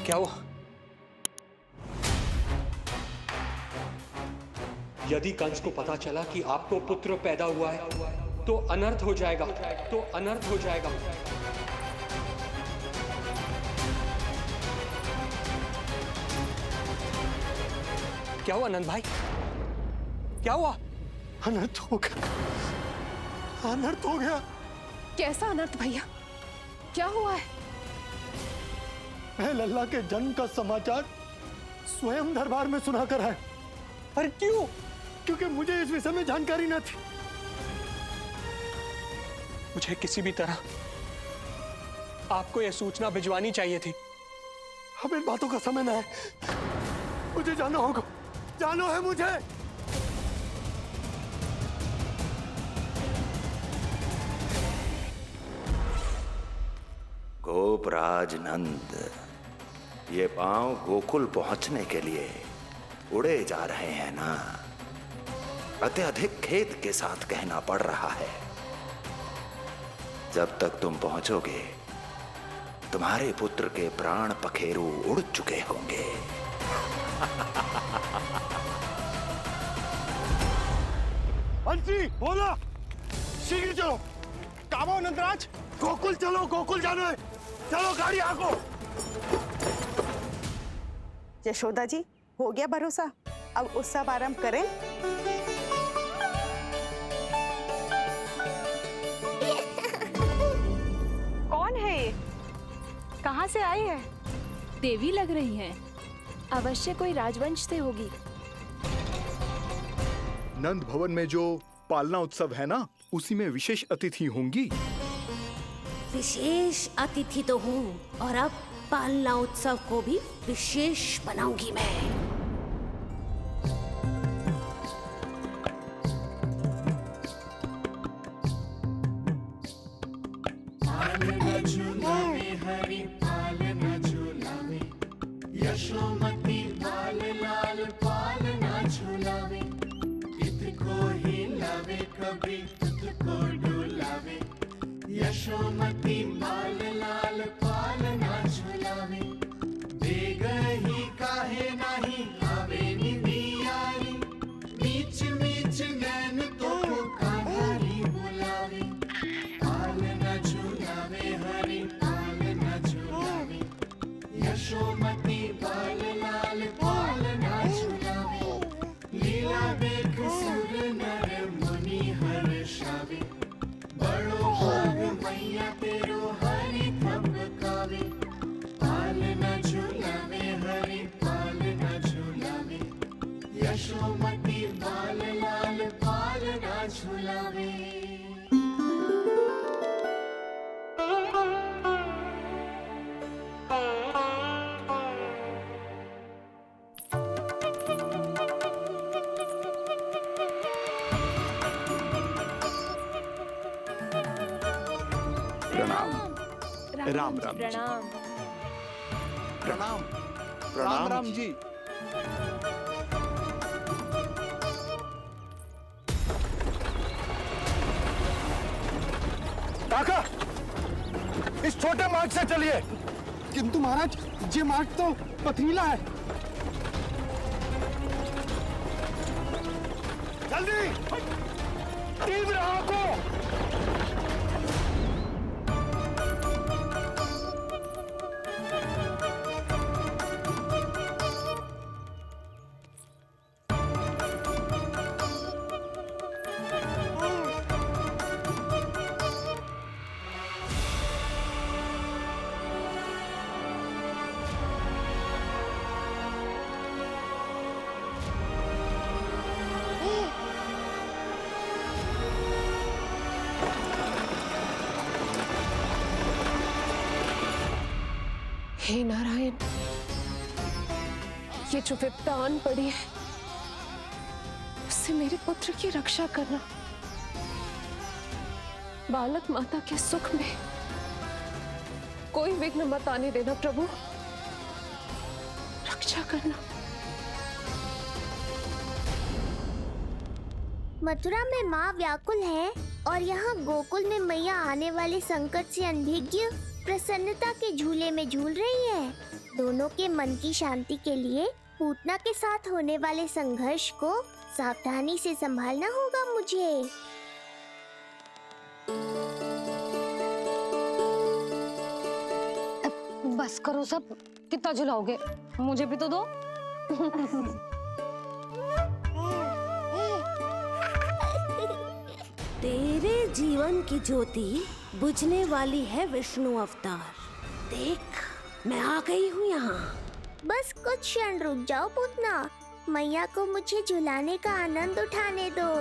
क्या हुआ? यदि कंस को पता चला कि आपको पुत्र पैदा हुआ है तो अनर्थ हो जाएगा, तो अनर्थ हो जाएगा। क्या हुआ नंद भाई? क्या हुआ? अनर्थ हो गया, अनर्थ हो गया। कैसा अनर्थ भैया? क्या हुआ है? मैं लल्ला के जन्म का समाचार स्वयं दरबार में सुनाकर आया। पर क्यों? क्योंकि मुझे इस विषय में जानकारी न थी। मुझे किसी भी तरह आपको यह सूचना भिजवानी चाहिए थी। अब इन बातों का समय न है, मुझे जाना होगा, जानो है मुझे। गोपराज नंद, ये पांव गोकुल पहुंचने के लिए उड़े जा रहे हैं ना। अत्यधिक खेद के साथ कहना पड़ रहा है, जब तक तुम पहुंचोगे तुम्हारे पुत्र के प्राण पखेरु उड़ चुके होंगे। बंसी बोला, शीघ्र चलो। काबो नंदराज, गोकुल चलो, गोकुल जानो है। चलो गाड़ी आगो। यशोदा जी, हो गया भरोसा, अब उत्सव आरंभ करें। कौन है ये? कहाँ से आई है? देवी लग रही हैं। अवश्य कोई राजवंश से होगी। नंद भवन में जो पालना उत्सव है ना, उसी में विशेष अतिथि होंगी। विशेष अतिथि तो हूँ, और अब पालना उत्सव को भी विशेष बनाऊंगी मैं। पालना झूलावे हरि पालना झूलावे, यशोमती लाल लाल पालना झूलावे। इतको हिलावे कभी तुझको डुलावे, यशोमती लाल लाल पालना झूलावे। बेग ही काहे नाही आवे निदियारी, मीच मीच नैन तो कान्हारी बुलावे। पालना झूलावे हरि पालना झूलावे, यशोमती लाल लाल पालना झूलावे। लीला देख सुर नर मुनि हर्षावे, बड़ो भाग मैया तेरो हरि थपकावे। पालना झूलावे हरि पालना झूलावे, यशोमती लाल लाल पालना झूलावे। प्रणाम। राम राम जी। प्रणाम। प्रणाम। राम राम जी। काका, इस छोटे मार्ग से चलिए। किंतु महाराज, ये मार्ग तो पथरीला है। जल्दी तीव्र आंखों। हे नारायण, ये जो विपदा आन पड़ी है, उससे मेरे पुत्र की रक्षा करना। बालक माता के सुख में कोई विघ्न मत आने देना प्रभु, रक्षा करना। मथुरा में माँ व्याकुल है और यहाँ गोकुल में मैया आने वाले संकट से अनभिज्ञ प्रसन्नता के झूले में झूल रही है। दोनों के मन की शांति के लिए पूतना के साथ होने वाले संघर्ष को सावधानी से संभालना होगा मुझे। बस करो सब, कितना झुलाओगे, मुझे भी तो दो। तेरे जीवन की ज्योति बुझने वाली है विष्णु अवतार। देख, मैं आ गई हूँ यहाँ। बस कुछ क्षण रुक जाओ पूतना, मैया को मुझे झुलाने का आनंद उठाने दो।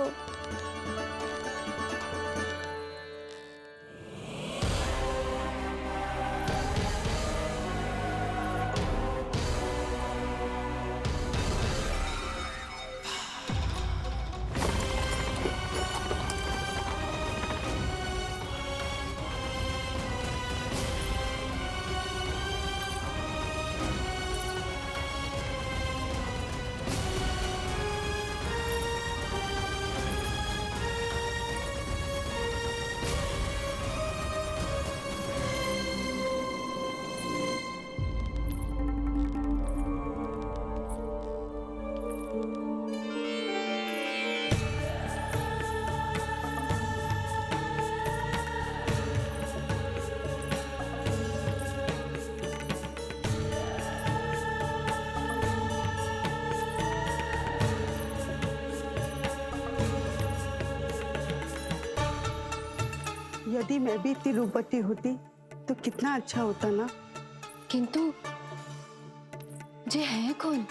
यदि मैं भी इतनी रूपवती होती तो कितना अच्छा होता ना। किंतु जे है कौन?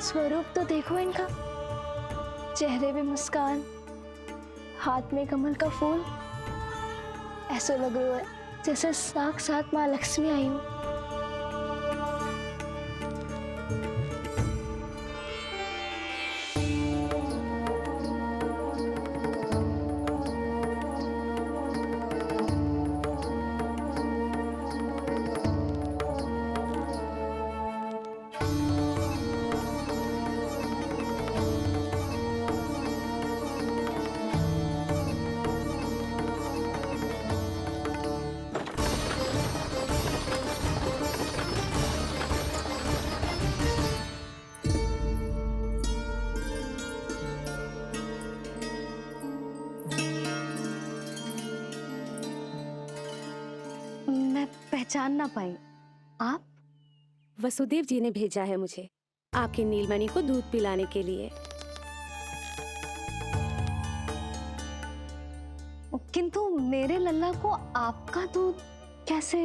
स्वरूप तो देखो इनका, चेहरे पे मुस्कान, हाथ में कमल का फूल। ऐसा लग रहा है जैसे साक्षात माँ लक्ष्मी आई हो। पहचान ना पाई। आप? वसुदेव जी ने भेजा है मुझे आपकी नीलमणि को दूध पिलाने के लिए। किंतु मेरे लल्ला को आपका दूध कैसे?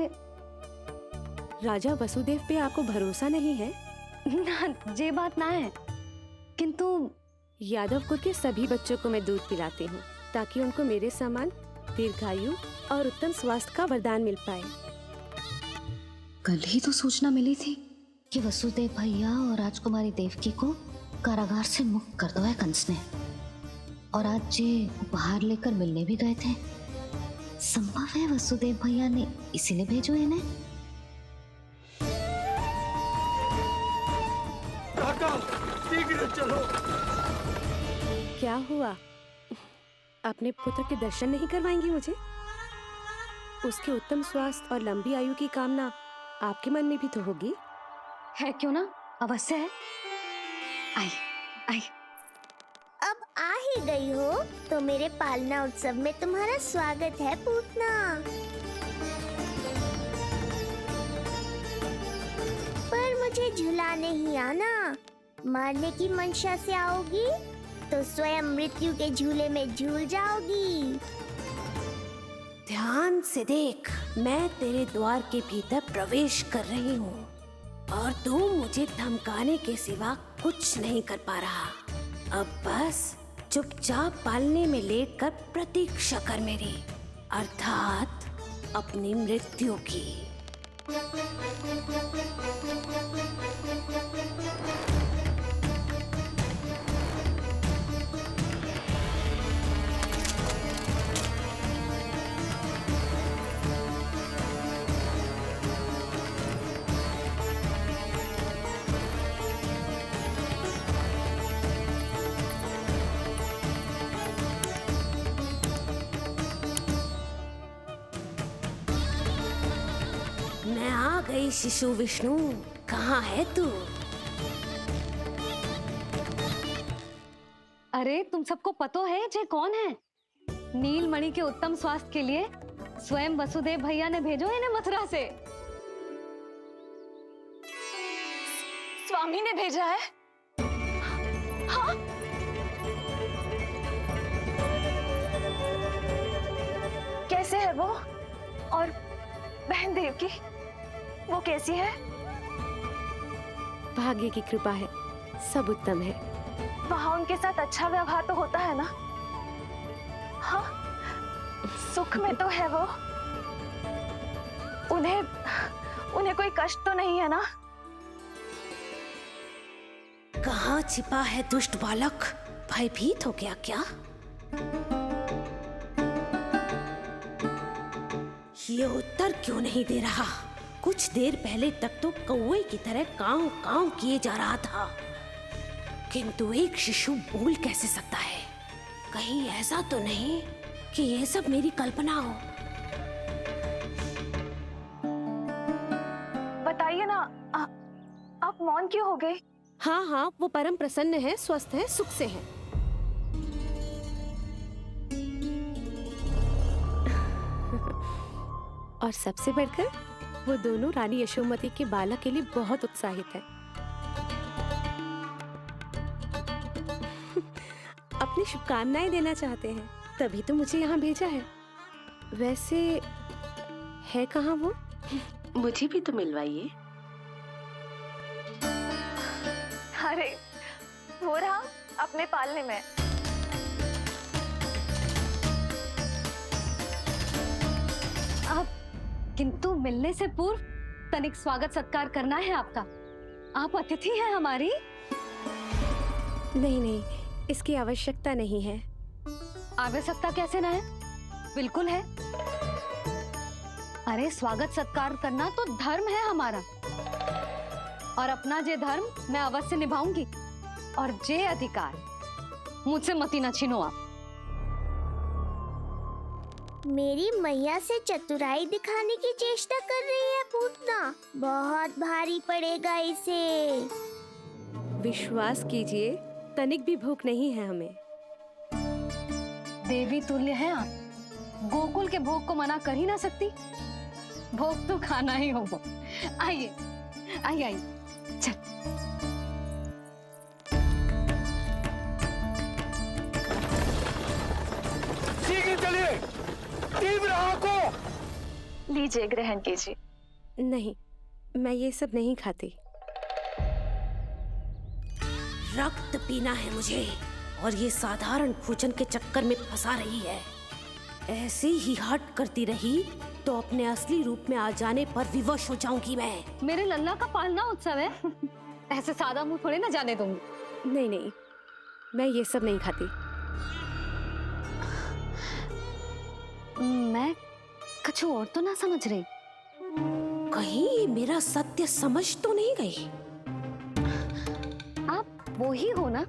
राजा वसुदेव पे आपको भरोसा नहीं है? ना, ये बात ना है। किंतु यादव कुल के सभी बच्चों को मैं दूध पिलाती हूँ ताकि उनको मेरे समान दीर्घायु और उत्तम स्वास्थ्य का वरदान मिल पाए। कल ही तो सूचना मिली थी कि वसुदेव भैया और राजकुमारी देवकी को कारागार से मुक्त कर दो है कंस ने, और आज ये उपहार लेकर मिलने भी गए थे। संभव है वसुदेव भैया ने इसीलिए भेजो इन्हें। काका, शीघ्र चलो। क्या हुआ? अपने पुत्र के दर्शन नहीं करवाएंगी मुझे? उसके उत्तम स्वास्थ्य और लंबी आयु की कामना आपके मन में भी तो होगी। है क्यों ना, अवश्य है। आई आई। अब आ ही गई हो तो मेरे पालना उत्सव में तुम्हारा स्वागत है पूतना। पर मुझे झुलाने ही आना, मारने की मंशा से आओगी तो स्वयं मृत्यु के झूले में झूल जाओगी। ध्यान से देख, मैं तेरे द्वार के भीतर प्रवेश कर रही हूँ और तू मुझे धमकाने के सिवा कुछ नहीं कर पा रहा। अब बस चुपचाप पालने में लेटकर प्रतीक्षा कर मेरी, अर्थात अपनी मृत्यु की। हे शिशु विष्णु, कहाँ है तू? अरे तुम सबको पतो है जे कौन है? नीलमणि के उत्तम स्वास्थ्य के लिए स्वयं वसुदेव भैया ने भेजो इन्हें मथुरा से। स्वामी ने भेजा है? हाँ? कैसे है वो? और बहन देवकी, वो कैसी है? भाग्य की कृपा है, सब उत्तम है। वहाँ उनके साथ अच्छा व्यवहार तो होता है ना? हाँ, सुख में तो है वो। उन्हें कोई कष्ट तो नहीं है ना? कहाँ छिपा है दुष्ट बालक? भयभीत हो गया क्या? ये उत्तर क्यों नहीं दे रहा? कुछ देर पहले तक तो कौवे की तरह कांव कांव किए जा रहा था, किंतु एक शिशु बोल कैसे सकता है? कहीं ऐसा तो नहीं कि ये सब मेरी कल्पना हो? बताइए ना, आप मौन क्यों हो गए? हाँ हाँ, वो परम प्रसन्न है, स्वस्थ है, सुख से है। और सबसे बढ़कर वो दोनों रानी यशोमती के बालक के लिए बहुत उत्साहित है। अपनी शुभकामनाएं देना चाहते हैं, तभी तो मुझे यहाँ भेजा है। वैसे है कहाँ वो? मुझे भी तो मिलवाइए। अरे वो रहा अपने पालने में। आप किंतु मिलने से पूर्व तनिक स्वागत सत्कार करना है आपका। आप अतिथि हैं हमारी। नहीं नहीं, इसकी आवश्यकता नहीं है। आवश्यकता कैसे ना है? बिल्कुल है। अरे स्वागत सत्कार करना तो धर्म है हमारा, और अपना जे धर्म मैं अवश्य निभाऊंगी, और जे अधिकार मुझसे मती न छीनो आप। मेरी मैया से चतुराई दिखाने की चेष्टा कर रही है पूतना। बहुत भारी पड़ेगा इसे। विश्वास कीजिए, तनिक भी भूख नहीं है हमें। देवी तुल्य हैं आप, गोकुल के भोग को मना कर ही ना सकती। भोग तो खाना ही होगा। आइए आइए आइए, चल। शीघ्र चलिए, तीव्र आंखों। लीजिए, ग्रहण कीजिए। नहीं, मैं ये सब नहीं खाती। रक्त पीना है मुझे, और ये साधारण भोजन के चक्कर में फंसा रही है। ऐसे ही हट करती रही तो अपने असली रूप में आ जाने पर विवश हो जाऊंगी मैं। मेरे लल्ला का पालना उत्सव है, ऐसे सादा मुंह थोड़े ना जाने दूंगी। नहीं नहीं, मैं ये सब नहीं खाती। मैं कुछ और तो ना समझ रही। कहीं ये मेरा सत्य समझ तो नहीं गई? आप वो ही हो ना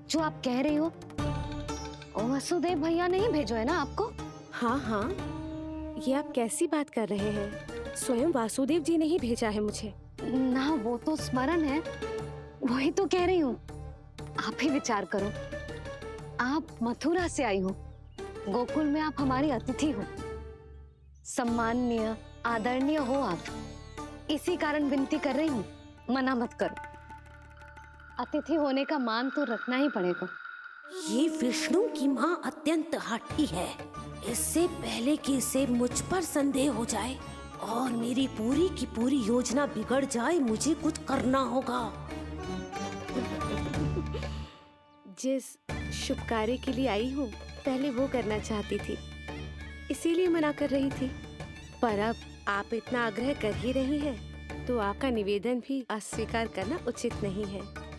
जो आप कह रही हो? वसुदेव भैया ने ही भेजो है ना आपको? हाँ हाँ, ये आप कैसी बात कर रहे हैं? स्वयं वासुदेव जी ने ही भेजा है मुझे। ना वो तो स्मरण है, वही तो कह रही हूँ। आप ही विचार करो, आप मथुरा से आई हो, गोकुल में आप हमारी अतिथि हो, सम्माननीय आदरणीय हो आप। इसी कारण विनती कर रही हूँ, मना मत करो। अतिथि होने का मान तो रखना ही पड़ेगा। ये विष्णु की माँ अत्यंत हठी है। इससे पहले कि इसे मुझ पर संदेह हो जाए और मेरी पूरी की पूरी योजना बिगड़ जाए, मुझे कुछ करना होगा। जिस शुभ कार्य के लिए आई हूँ, पहले वो करना चाहती थी, इसीलिए मना कर रही थी। पर अब आप इतना आग्रह कर ही रही हैं, तो आपका निवेदन भी अस्वीकार करना उचित नहीं है।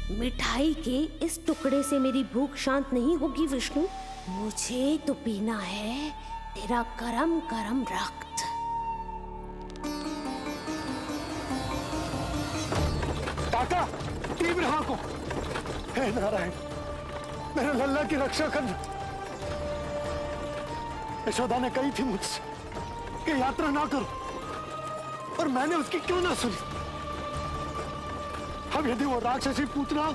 मिठाई के इस टुकड़े से मेरी भूख शांत नहीं होगी विष्णु। मुझे तो पीना है तेरा गरम गरम रक्त। काका, तीव्र हाँ को। हे नारायण, मेरे लल्ला की रक्षा कर। यशोदा ने कही थी मुझसे कि यात्रा ना करो, और मैंने उसकी क्यों ना सुनी। अब यदि वो राक्षसी पूतना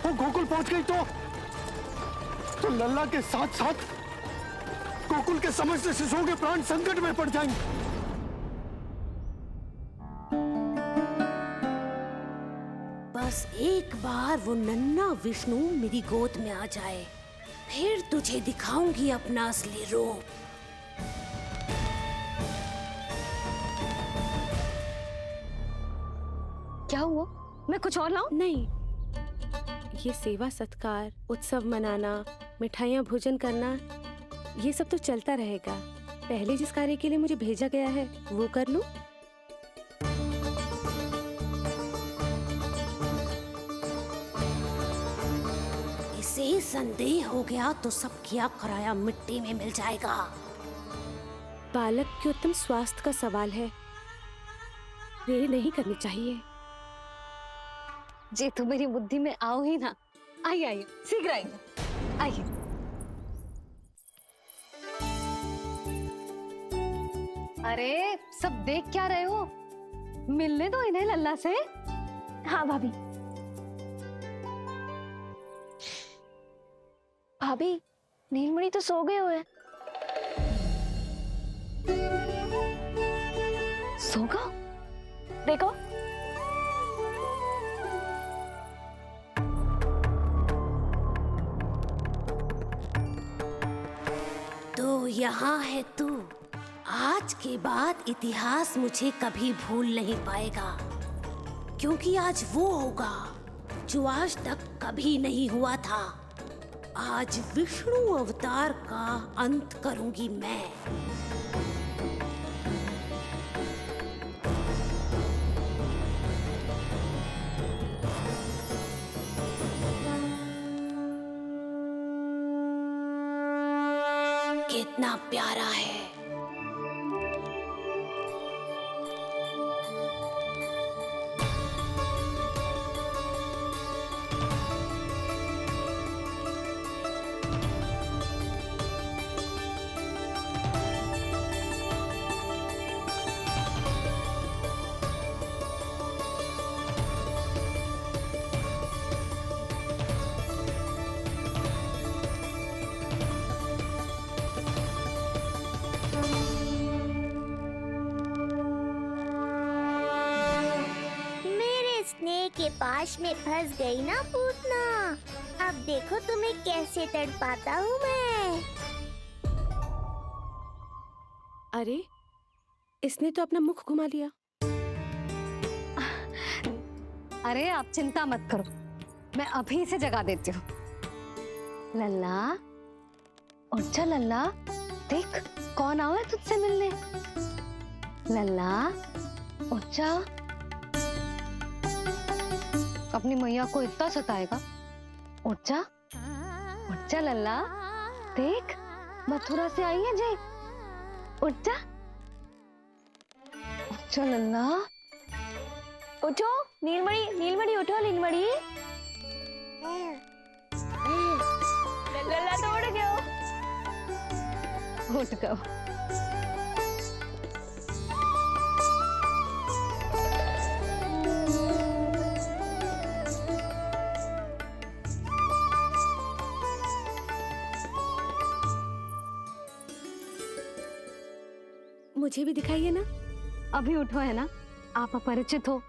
वो गोकुल पहुंच गई तो लल्ला के साथ साथ गोकुल के समस्त शिशुओं के प्राण संकट में पड़ जाएंगे। बस एक बार वो नन्हा विष्णु मेरी गोद में आ जाए, फिर तुझे दिखाऊंगी अपना असली रूप। क्या हुआ? मैं कुछ और लाऊं? नहीं, ये सेवा सत्कार, उत्सव मनाना, मिठाइयाँ भोजन करना, ये सब तो चलता रहेगा। पहले जिस कार्य के लिए मुझे भेजा गया है वो कर लूं। इसे संदेह हो गया तो सब किया कराया मिट्टी में मिल जाएगा। बालक के उत्तम स्वास्थ्य का सवाल है, देरी नहीं करनी चाहिए। जे तो मेरी बुद्धि में आओ ही ना। आइए आइए, शीघ्र आइए, आइए। अरे सब देख क्या रहे हो? मिलने दो इन्हें लल्ला से। हाँ भाभी। भाभी, नीलमणि तो सो गए हुए। सो गो? देखो। तो यहाँ है तू। आज के बाद इतिहास मुझे कभी भूल नहीं पाएगा, क्योंकि आज वो होगा जो आज तक कभी नहीं हुआ था। आज विष्णु अवतार का अंत करूंगी मैं। कितना प्यारा है। स्नेह के पास में फंस गई ना पूतना। अब देखो तुम्हें कैसे तड़पाता हूँ मैं। अरे, इसने तो अपना मुख घुमा लिया। अरे आप चिंता मत करो, मैं अभी से जगा देती हूँ। लल्ला, उठ जा लल्ला, देख कौन आया तुझसे मिलने। लल्ला, उठ जा। अपनी मैया को इतना सताएगा? उठ जा, उठ जा लल्ला, देख मथुरा से आई है जय। उठ जा, उठ जा लल्ला। उठो नीलमणि, नीलमणि उठो नीलमणि। लल्ला तो उठ गयो। उठ गयो। मुझे भी दिखाइए ना। अभी उठो है ना, आप अपरिचित हो,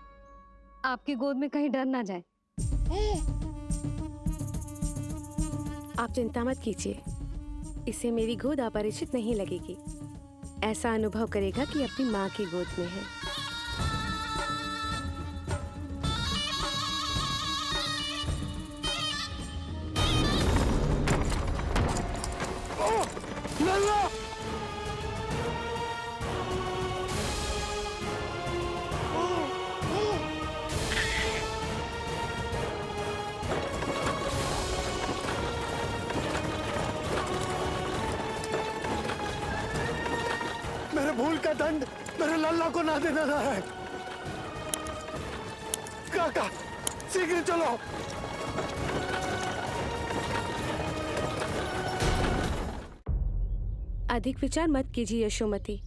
आपकी गोद में कहीं डर ना जाए। आप चिंता मत कीजिए, इसे मेरी गोद अपरिचित नहीं लगेगी। ऐसा अनुभव करेगा कि अपनी माँ की गोद में है। मेरे भूल का दंड मेरे लल्ला को ना देना ना है। काका, शीघ्र चलो। अधिक विचार मत कीजिए यशोमती।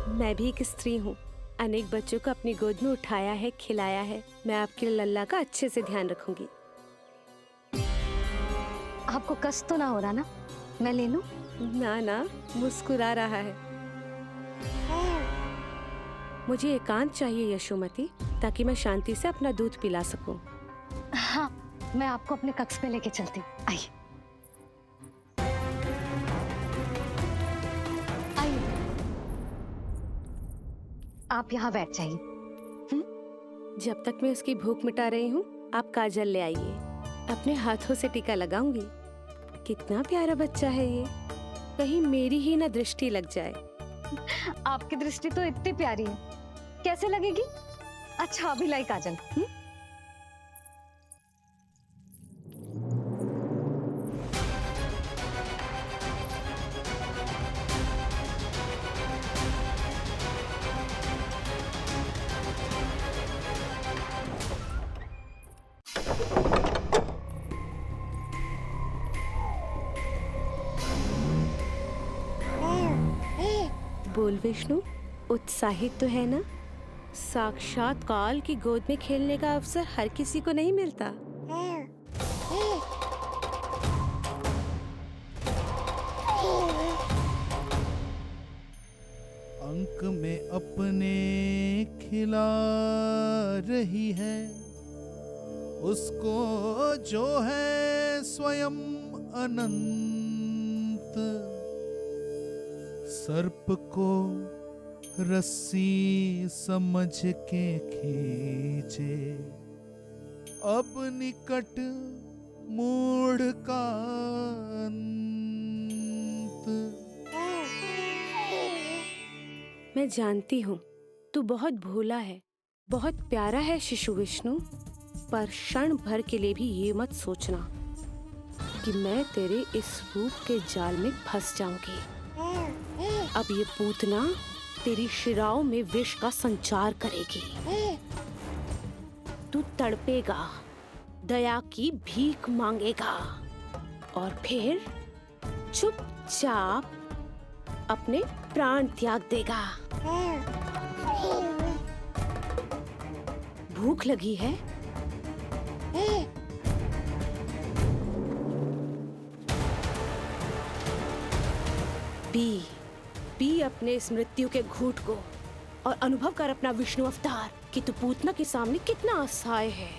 मैं भी एक स्त्री हूँ, अनेक बच्चों को अपनी गोद में उठाया है, खिलाया है। मैं आपके लल्ला का अच्छे से ध्यान रखूंगी। आपको कष्ट तो ना हो रहा ना? मैं ले लूं? ना ना, मुस्कुरा रहा है। मुझे एकांत चाहिए यशोमती, ताकि मैं शांति से अपना दूध पिला सकूं। हाँ, मैं आपको अपने कक्ष में लेके चलती हूँ। आइए आइए, आप यहाँ बैठ जाइए। जब तक मैं उसकी भूख मिटा रही हूँ, आप काजल ले आइए। अपने हाथों से टीका लगाऊंगी। कितना प्यारा बच्चा है ये, कहीं मेरी ही ना दृष्टि लग जाए। आपकी दृष्टि तो इतनी प्यारी है, कैसे लगेगी? अच्छा अभी लाई काजल। बोल विष्णु, उत्साहित तो है ना? साक्षात काल की गोद में खेलने का अवसर हर किसी को नहीं मिलता। अंक में अपने खिला रही है, उसको जो है स्वयं अनंत। सर्प को रस्सी समझ के खींचे, अब निकट मूढ़ का अंत। मैं जानती हूँ तू बहुत भोला है, बहुत प्यारा है शिशु विष्णु, पर क्षण भर के लिए भी ये मत सोचना कि मैं तेरे इस रूप के जाल में फंस जाऊंगी। अब ये पूतना तेरी शिराओं में विष का संचार करेगी। तू तड़पेगा, दया की भीख मांगेगा और फिर चुपचाप अपने प्राण त्याग देगा। भूख लगी है? पी अपने इस मृत्यु के घूंट को और अनुभव कर अपना विष्णु अवतार कि तू पूतना के सामने कितना असहाय है।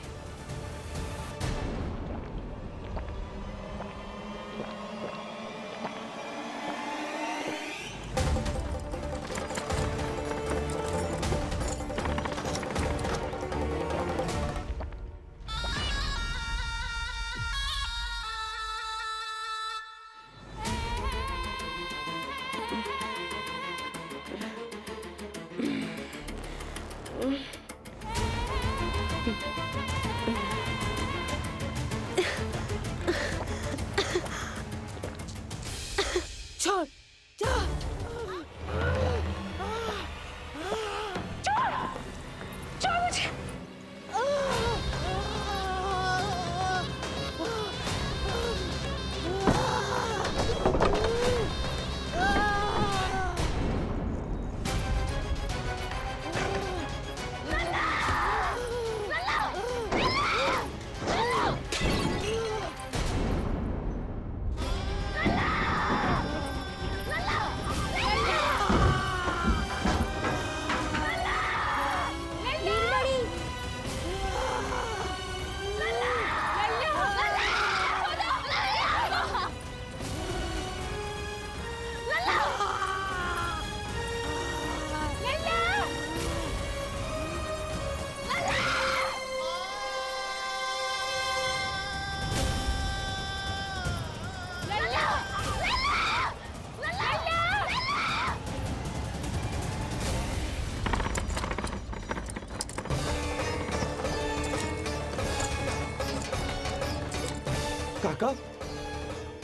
काका,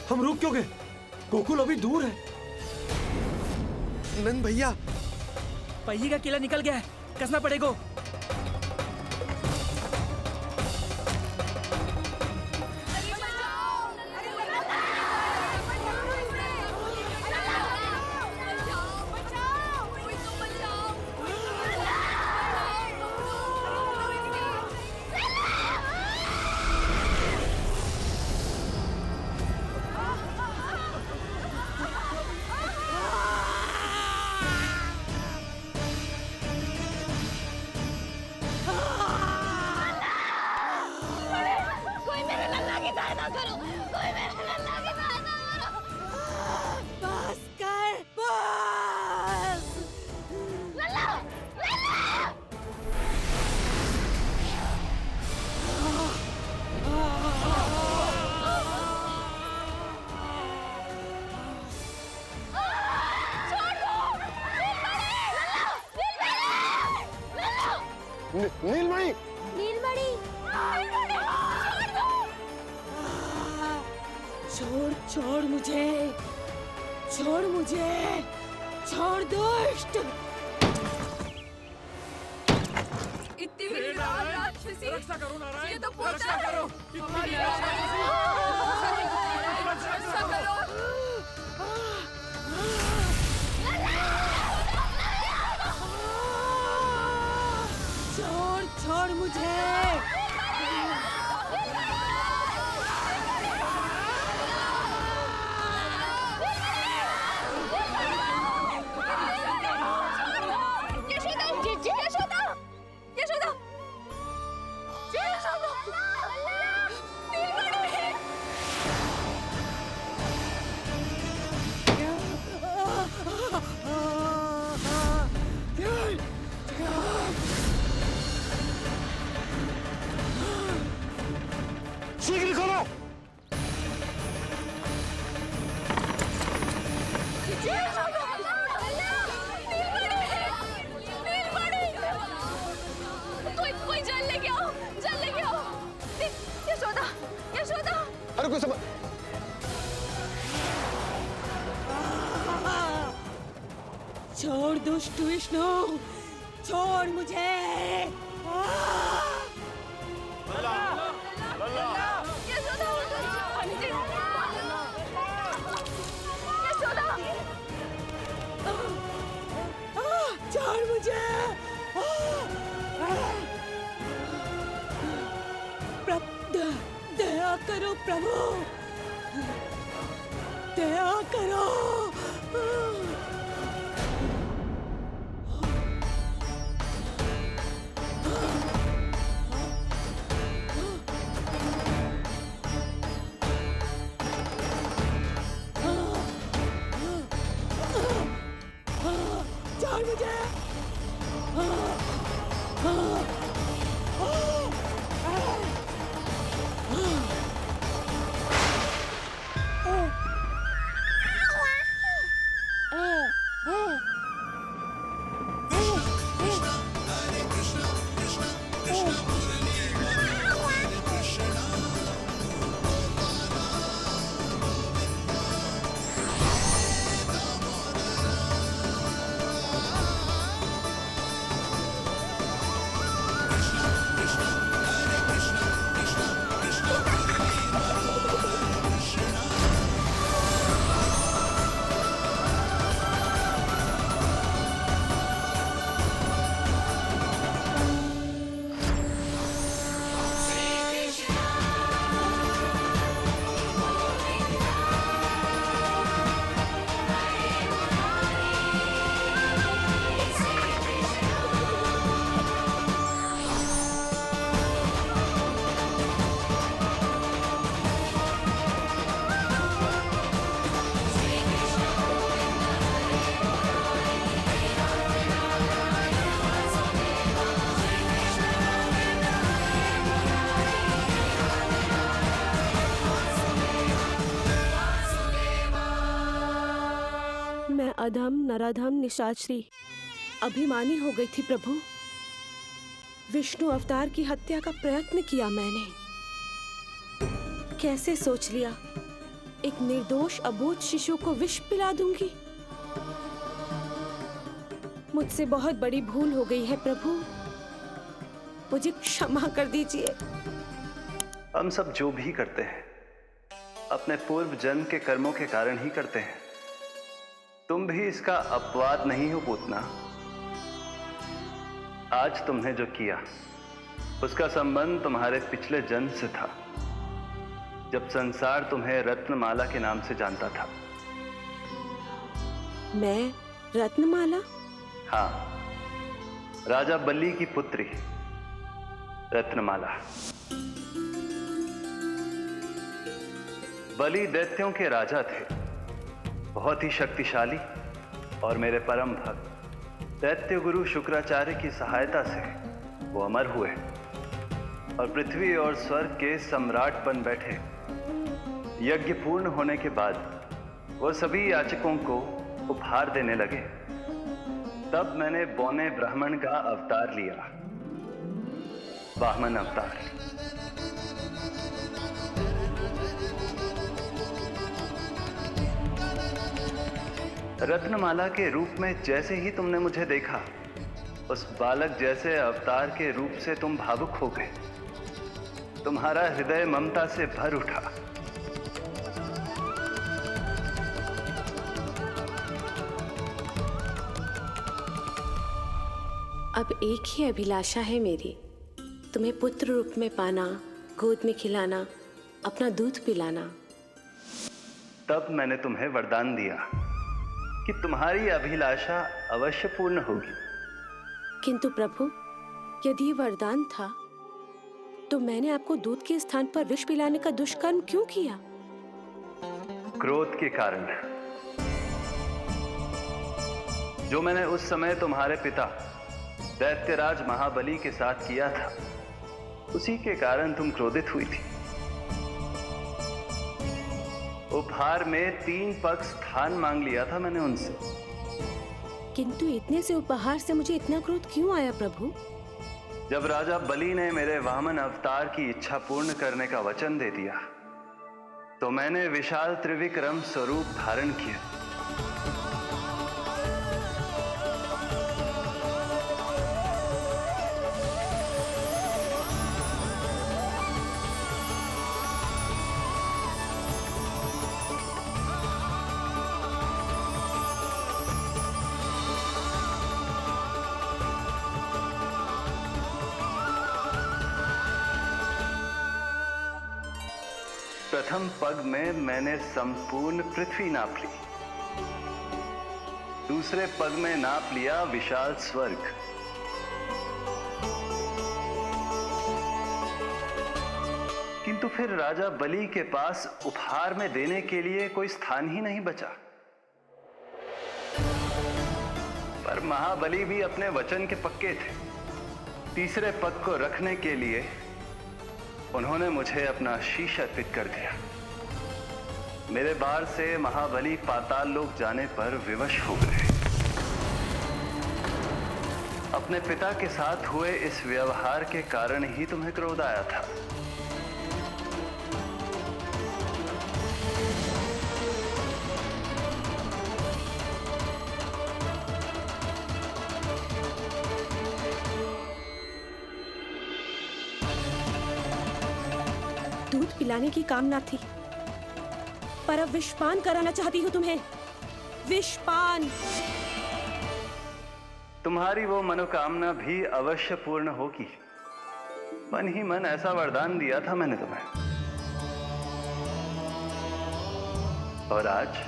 हम रुक क्यों गए? गोकुल अभी दूर है। नंद भैया, पहिए का किला निकल गया है, कसना पड़ेगा। नीलमणि नीलमणि छोड़ छोड़ मुझे, छोड़ मुझे, छोड़ दुष्ट। इतनी राक्षसी, ये तो पोता है। हमारी रक्षा करो। छोड़ छोड़ मुझे। शीघ्र करो। कोई जल लेके आओ, जल लेके आओ। यशोदा, यशोदा। अरे कोई समझ। छोड़ दुष्ट विष्णु, छोड़ मुझे। छोड़ मुझे। दया करो प्रभु, दया करो। छोड़ मुझे। मैं अधम नराधम निशाचरी अभिमानी हो गई थी प्रभु। विष्णु अवतार की हत्या का प्रयत्न किया मैंने। कैसे सोच लिया एक निर्दोष अबोध शिशु को विष पिला दूंगी। मुझसे बहुत बड़ी भूल हो गई है प्रभु, मुझे क्षमा कर दीजिए। हम सब जो भी करते हैं अपने पूर्व जन्म के कर्मों के कारण ही करते हैं। तुम भी इसका अपवाद नहीं हो पूतना। आज तुमने जो किया उसका संबंध तुम्हारे पिछले जन्म से था, जब संसार तुम्हें रत्नमाला के नाम से जानता था। मैं रत्नमाला? हाँ, राजा बलि की पुत्री रत्नमाला। बलि दैत्यों के राजा थे, बहुत ही शक्तिशाली, और मेरे परम भक्त दैत्य गुरु शुक्राचार्य की सहायता से वो अमर हुए और पृथ्वी और स्वर्ग के सम्राट बन बैठे। यज्ञ पूर्ण होने के बाद वो सभी याचकों को उपहार देने लगे। तब मैंने बौने ब्राह्मण का अवतार लिया वामन अवतार। रत्नमाला के रूप में जैसे ही तुमने मुझे देखा, उस बालक जैसे अवतार के रूप से तुम भावुक हो गए। तुम्हारा हृदय ममता से भर उठा। अब एक ही अभिलाषा है मेरी, तुम्हें पुत्र रूप में पाना, गोद में खिलाना, अपना दूध पिलाना। तब मैंने तुम्हें वरदान दिया कि तुम्हारी अभिलाषा अवश्य पूर्ण होगी। किंतु प्रभु, यदि ये वरदान था तो मैंने आपको दूध के स्थान पर विष पिलाने का दुष्कर्म क्यों किया? क्रोध के कारण, जो मैंने उस समय तुम्हारे पिता दैत्यराज महाबली के साथ किया था, उसी के कारण तुम क्रोधित हुई थी। उपहार में 3 पग स्थान मांग लिया था मैंने उनसे। किंतु इतने से उपहार से मुझे इतना क्रोध क्यों आया प्रभु? जब राजा बलि ने मेरे वामन अवतार की इच्छा पूर्ण करने का वचन दे दिया, तो मैंने विशाल त्रिविक्रम स्वरूप धारण किया। प्रथम पग में मैंने संपूर्ण पृथ्वी नाप ली। दूसरे पग में नाप लिया विशाल स्वर्ग। किंतु फिर राजा बलि के पास उपहार में देने के लिए कोई स्थान ही नहीं बचा। पर महाबली भी अपने वचन के पक्के थे। तीसरे पग को रखने के लिए उन्होंने मुझे अपना शीश अर्पित कर दिया। मेरे बार से महाबली पाताल लोक जाने पर विवश हो गए। अपने पिता के साथ हुए इस व्यवहार के कारण ही तुम्हें क्रोध आया था। दूध पिलाने की कामना थी, पर अब विषपान कराना चाहती हूँ तुम्हें। विषपान। तुम्हारी वो मनोकामना भी अवश्य पूर्ण होगी। मन ही मन ऐसा वरदान दिया था मैंने तुम्हें। और आज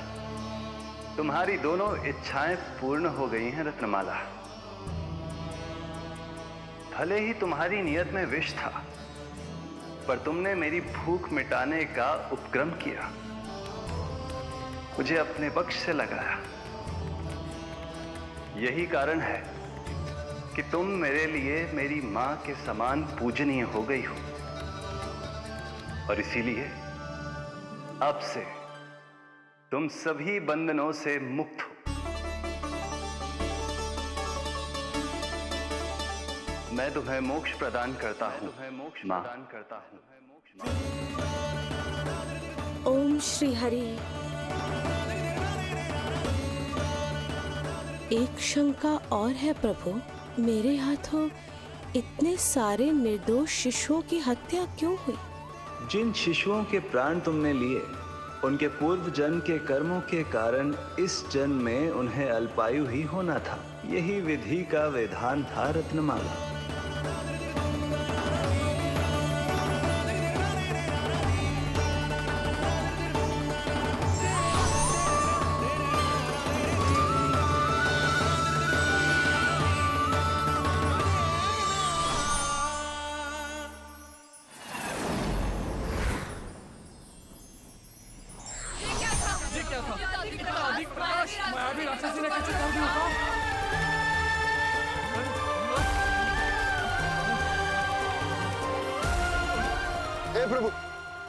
तुम्हारी दोनों इच्छाएं पूर्ण हो गई हैं रत्नमाला। भले ही तुम्हारी नियत में विष था, पर तुमने मेरी भूख मिटाने का उपक्रम किया, मुझे अपने पक्ष से लगाया। यही कारण है कि तुम मेरे लिए मेरी मां के समान पूजनीय हो गई हो। और इसीलिए अब से तुम सभी बंधनों से मुक्त हो। मैं तुम्हें मोक्ष प्रदान करता हूँ मां। ओम श्री हरि। एक शंका और है प्रभु, मेरे हाथों इतने सारे निर्दोष शिशुओं की हत्या क्यों हुई? जिन शिशुओं के प्राण तुमने लिए, उनके पूर्व जन्म के कर्मों के कारण इस जन्म में उन्हें अल्पायु ही होना था। यही विधि का विधान था रत्नमाला।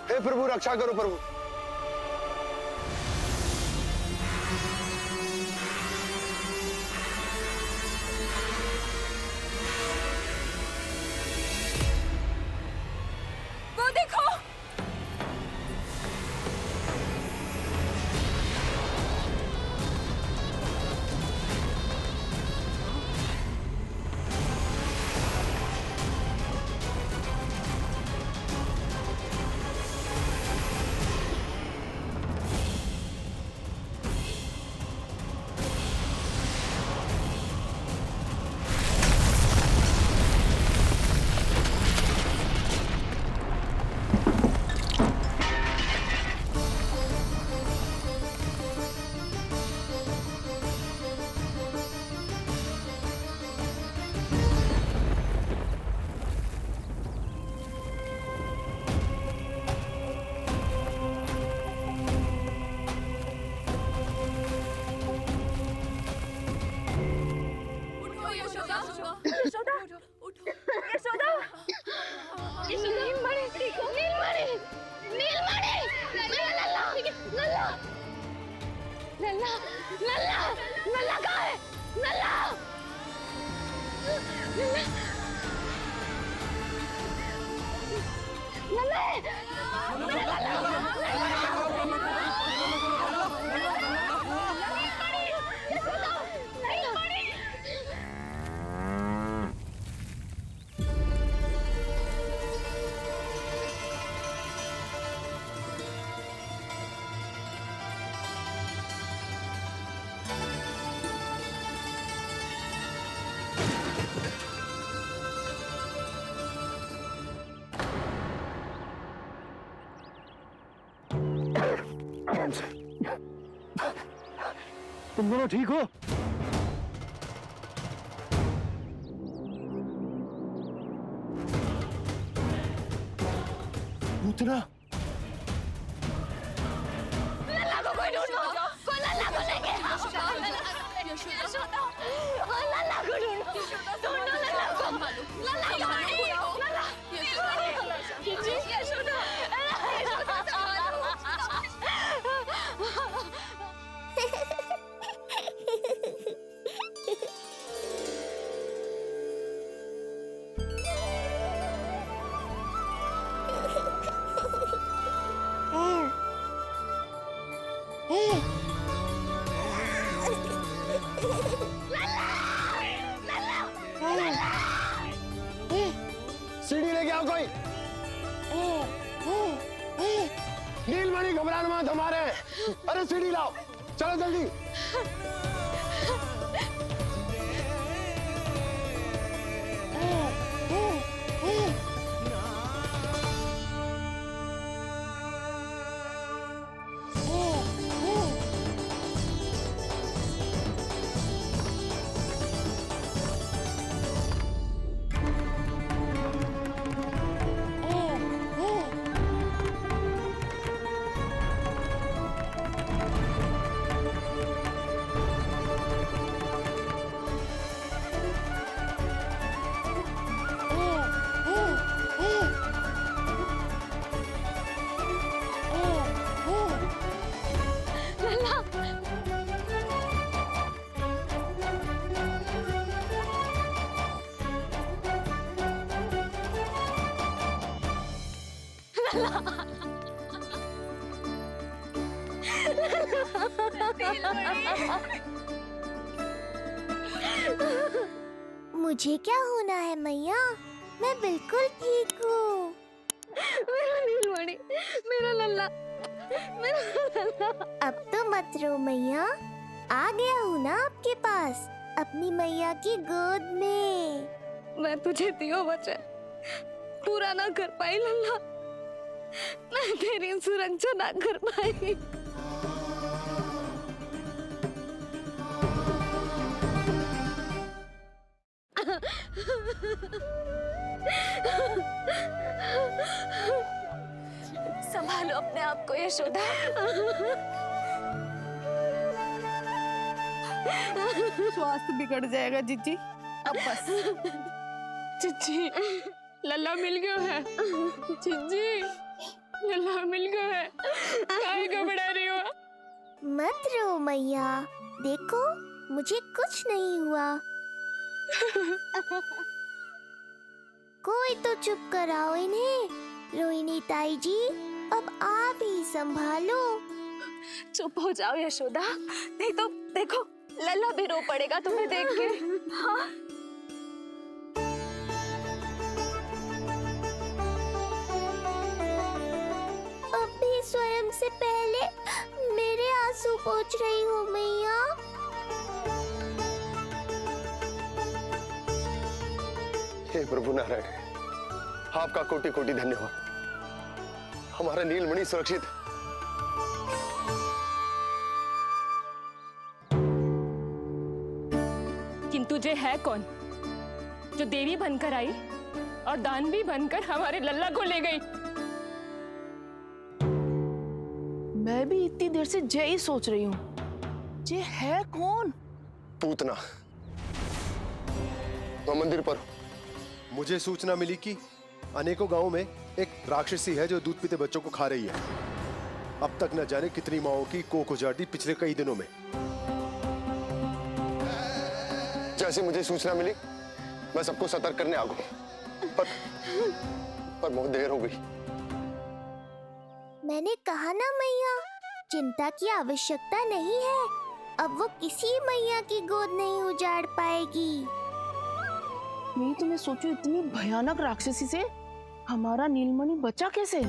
हे प्रभु रक्षा करो प्रभु। लल्ला लल्ला कहाँ है? लल्ला तुम दोनों ठीक हो? पूतना लल्ला को कोई ढूंढो, कोई लल्ला को लेके आओ। यशोदा, लल्ला को ढूंढो, ढूंढो लल्ला को। लल्ला कहाँ है? लल्ला, यशोदा, सीढ़ी लेके आओ कोई। नीलमणि घबराना मत, हमारे। अरे सीढ़ी लाओ, चलो जल्दी। मुझे क्या होना है मैया? मैं बिल्कुल ठीक हूँ। मेरा नीलमणि, मेरा लल्ला, मेरा लल्ला। अब तो मत रो मैया, आ गया हूँ ना आपके पास, अपनी मैया की गोद में। मैं तुझे दियो वचन पूरा ना कर पाई लल्ला, मैं तेरी सुरक्षा ना कर पाई। संभालो अपने आप को यशोदा। स्वास्थ्य बिगड़ जाएगा जीजी, अब बस। चिच्ची, लल्ला मिल गया है। चिच्ची, लल्ला मिल गया है। काहे घबरा रही हो? मत रो मैया, देखो मुझे कुछ नहीं हुआ। कोई तो चुप कराओ इन्हें। रोहिणी ताई जी, अब आप ही संभालो। चुप हो जाओ यशोदा, नहीं तो देखो लल्ला भी रो पड़ेगा तुम्हें देख के। हाँ? अब भी स्वयं से पहले मेरे आंसू पोंछ रही हो मैया। हे प्रभु नारायण, आपका कोटि कोटि धन्यवाद। हमारा नीलमणि सुरक्षित है। किंतु जे है कौन जो देवी बनकर आई और दानवी बनकर हमारे लल्ला को ले गई? मैं भी इतनी देर से जय ही सोच रही हूँ, जे है कौन? पूतना। तो मंदिर पर मुझे सूचना मिली कि अनेकों गांवों में एक राक्षसी है जो दूध पीते बच्चों को खा रही है। अब तक न जाने कितनी माओं की कोख उजाड़ दी पिछले कई दिनों में। जैसे मुझे सूचना मिली मैं सबको सतर्क करने आ गया, पर बहुत देर हो गई। मैंने कहा ना मैया, चिंता की आवश्यकता नहीं है। अब वो किसी मैया की गोद नहीं उजाड़ पाएगी। मैं तो मैं सोचू इतनी भयानक राक्षसी से हमारा नीलमणि बचा कैसे?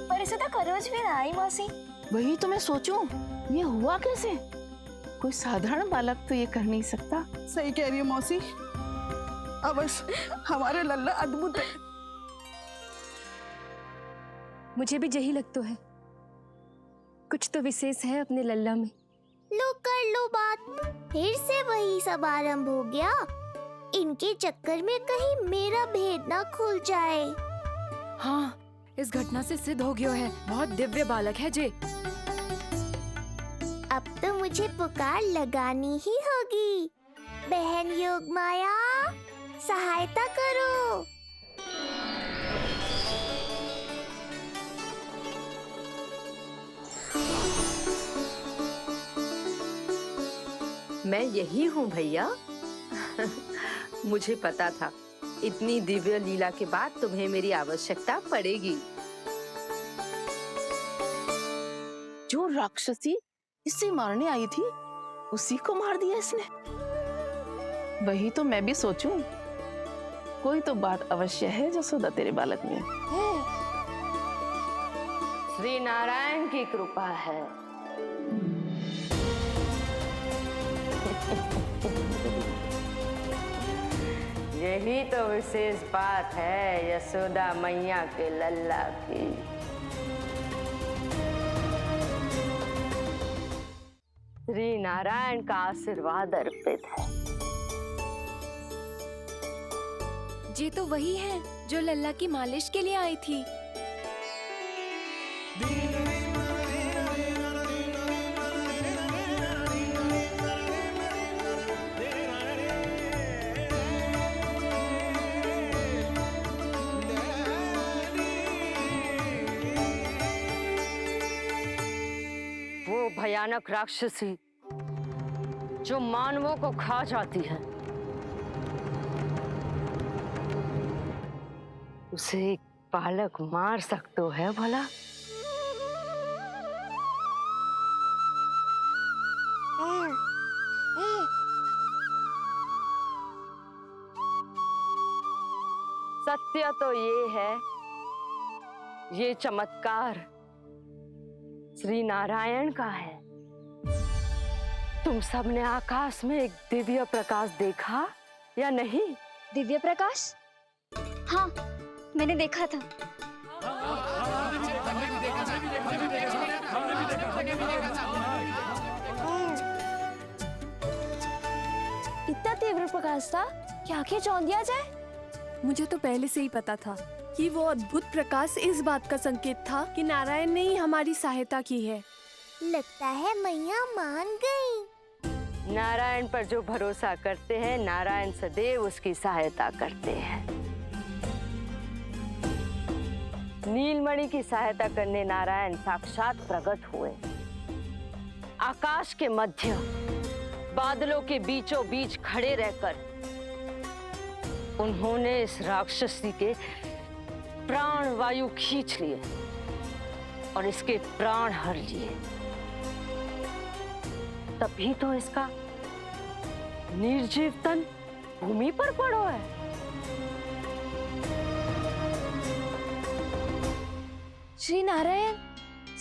पर इसे तो करोज भी ना आई मौसी। वही तो मैं सोचूं, ये हुआ कैसे? कोई साधारण बालक तो ये कर नहीं सकता। सही कह रही है मौसी, अवश्य हमारे लल्ला अद्भुत है। मुझे भी यही लगता है, कुछ तो विशेष है अपने लल्ला में। लो कर लो बात, फिर से वही सब आरंभ हो गया। इनके चक्कर में कहीं मेरा भेद ना खुल जाए। हाँ, इस घटना से सिद्ध हो गया है, बहुत दिव्य बालक है जे। अब तो मुझे पुकार लगानी ही होगी। बहन योगमाया, सहायता करो। मैं यही हूँ भैया। मुझे पता था इतनी दिव्य लीला के बाद तुम्हें मेरी आवश्यकता पड़ेगी। जो राक्षसी इसे मारने आई थी उसी को मार दिया इसने। वही तो मैं भी सोचूं, कोई तो बात अवश्य है जसोदा तेरे बालक में। श्री नारायण की कृपा है। यही तो विशेष बात है यशोदा मैया के लल्ला की। श्री नारायण का आशीर्वाद अर्पित है। ये तो वही है जो लल्ला की मालिश के लिए आई थी। भयानक राक्षसी जो मानवों को खा जाती है, उसे एक बालक मार सकते है भला? सत्य तो ये है, ये चमत्कार श्री नारायण का है। तुम सबने आकाश में एक दिव्य प्रकाश देखा या नहीं? दिव्य प्रकाश? हाँ, मैंने देखा था। इतना तीव्र प्रकाश था कि आंखें चौंध दिया जाए। मुझे तो पहले से ही पता था कि वो अद्भुत प्रकाश इस बात का संकेत था कि नारायण ने ही हमारी सहायता की है। लगता है मैया मान गई। नारायण पर जो भरोसा करते हैं, नारायण सदैव उसकी सहायता करते हैं। नीलमणि की सहायता करने नारायण साक्षात प्रकट हुए। आकाश के मध्य बादलों के बीचों बीच खड़े रहकर उन्होंने इस राक्षसी के प्राण वायु खींच लिए और इसके प्राण हर लिए। तभी तो इसका निर्जीव तन भूमि पर पड़ो है। श्री नारायण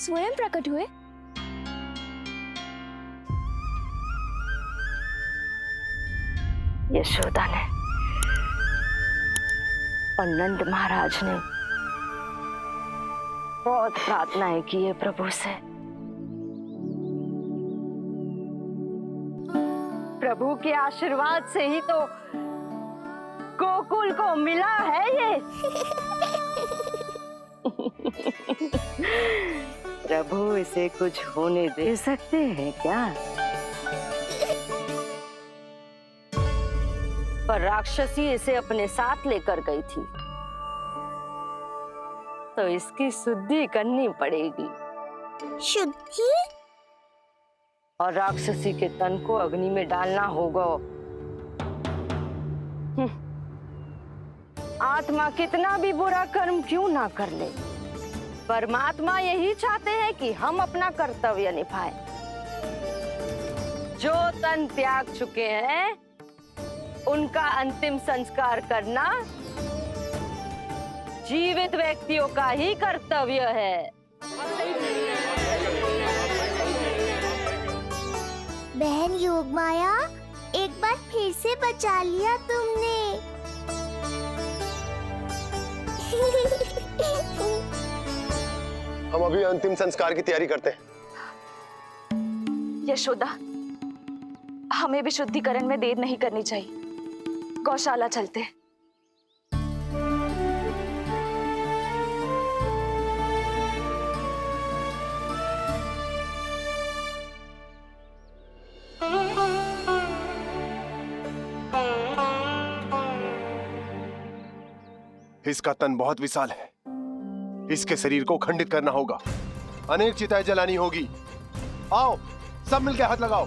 स्वयं प्रकट हुए। यशोदा ने और नंद महाराज ने बहुत प्रार्थनाएं की है प्रभु से। प्रभु के आशीर्वाद से ही तो गोकुल को मिला है ये। प्रभु इसे कुछ होने दे सकते हैं क्या? पर राक्षसी इसे अपने साथ लेकर गई थी, तो इसकी शुद्धि करनी पड़ेगी। शुद्धि? और राक्षसी के तन को अग्नि में डालना होगा। आत्मा कितना भी बुरा कर्म क्यों ना कर ले, परमात्मा यही चाहते हैं कि हम अपना कर्तव्य निभाएं। जो तन त्याग चुके हैं उनका अंतिम संस्कार करना जीवित व्यक्तियों का ही कर्तव्य है। बहन योगमाया, एक बार फिर से बचा लिया तुमने। हम अभी अंतिम संस्कार की तैयारी करते हैं। यशोदा, हमें भी शुद्धिकरण में देर नहीं करनी चाहिए। गौशाला चलते हैं। इसका तन बहुत विशाल है, इसके शरीर को खंडित करना होगा, अनेक चिताएं जलानी होगी। आओ सब मिलकर हाथ लगाओ।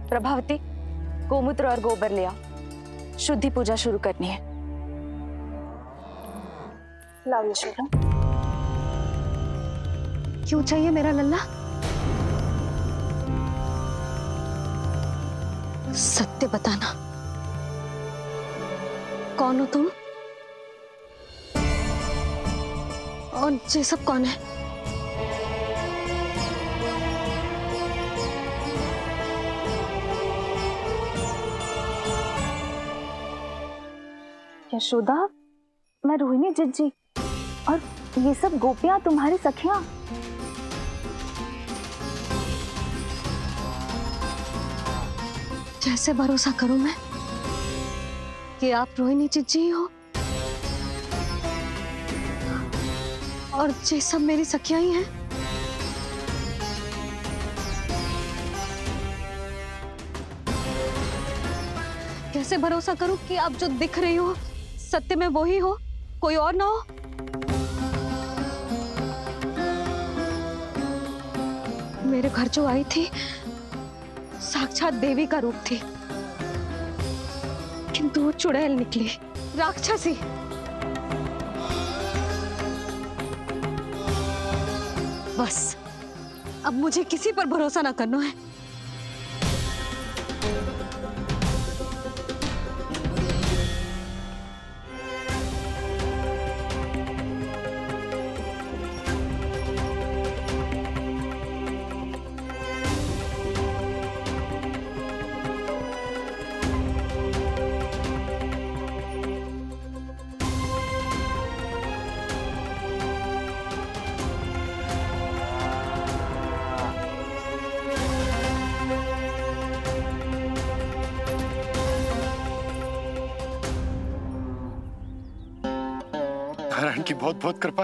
प्रभावती, गोमूत्र और गोबर ले आओ, शुद्धि पूजा शुरू करनी है। लाओ यशोदा। क्यों चाहिए मेरा लल्ला? सत्य बताना, कौन हो तुम और ये सब कौन है? यशोदा, मैं रोहिणी जिज्जी और ये सब गोपियां तुम्हारी सखियां। कैसे भरोसा करूं मैं कि आप रोहिणी जिज्जी ही हो और ये सब मेरी सखियां ही हैं? कैसे भरोसा करूं कि आप जो दिख रही हो सत्य में वो ही हो, कोई और ना हो? मेरे घर जो आई थी साक्षात देवी का रूप थी, किंतु वो चुड़ैल निकली, राक्षसी। बस अब मुझे किसी पर भरोसा ना करना है। नारायण की बहुत बहुत कृपा,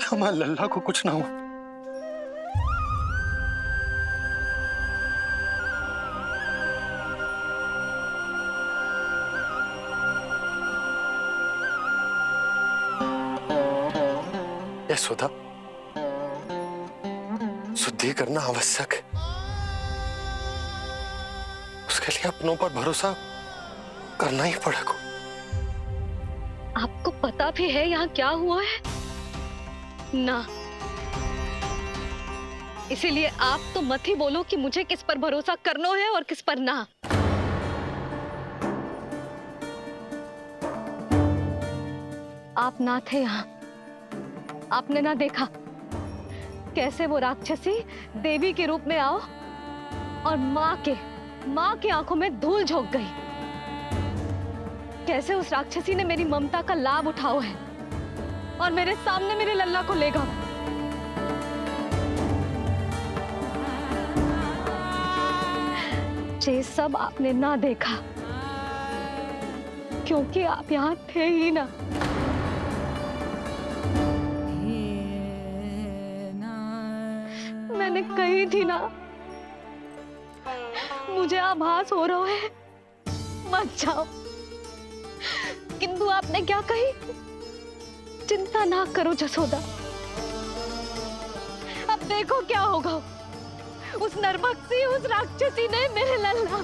हमारे लल्ला को कुछ ना हो। यशोदा, शुद्धि करना आवश्यक है, उसके लिए अपनों पर भरोसा करना ही पड़ेगा। आपको पता भी है यहाँ क्या हुआ है ना? इसीलिए आप तो मत ही बोलो कि मुझे किस पर भरोसा करना है और किस पर ना। आप ना थे यहाँ, आपने ना देखा कैसे वो राक्षसी देवी के रूप में आओ और माँ के आंखों में धूल झोंक गई। कैसे उस राक्षसी ने मेरी ममता का लाभ उठाओ है और मेरे सामने मेरे लल्ला को ले गया। ये सब आपने ना देखा, क्योंकि आप यहाँ थे ही ना। मैंने कही थी ना, मुझे आभास हो रहा है, मत जाओ। किंतु आपने क्या कही? चिंता ना करो जसोदा, अब देखो क्या होगा। उस नरभक्षी, उस राक्षसी ने मेरे लल्ला।